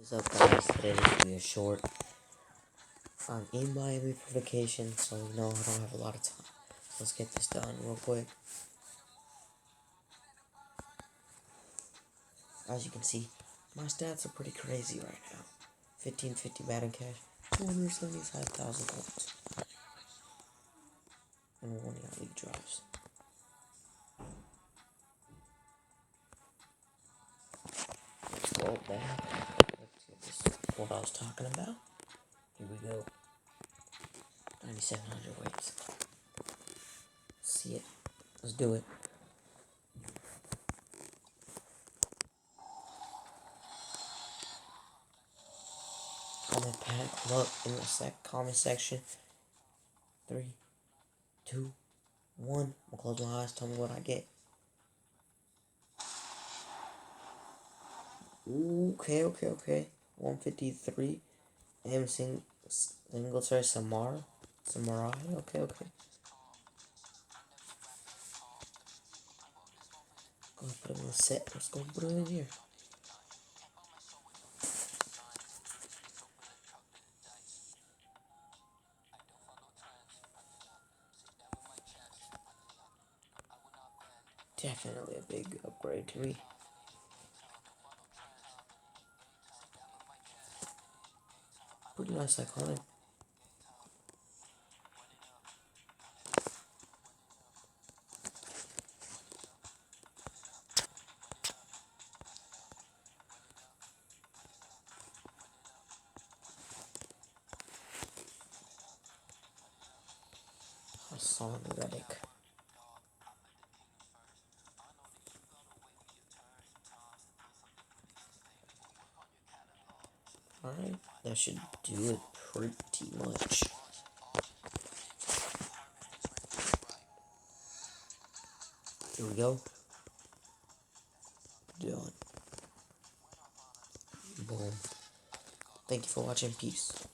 What's up, guys? Today is going to be a short. I'm in Miami for vacation, so I don't have a lot of time. So let's get this done real quick. As you can see, my stats are pretty crazy right now. 1550 Madden cash, 275,000 points, and we're winning our league drives. Let's go back. Let's get this. What I was talking about. Here we go. 9,700 weights. See it. Let's do it. Look in the comment section. 3, 2, 1. I'll close my eyes. Tell me what I get. Okay. 153. M. Singletary Samurai. Okay. Go put him in the set. Let's go put him in here. Definitely a big upgrade to me. Pretty nice iconic. Hassan Reddick. Alright, that should do it pretty much. Here we go. Done. Boom. Thank you for watching. Peace.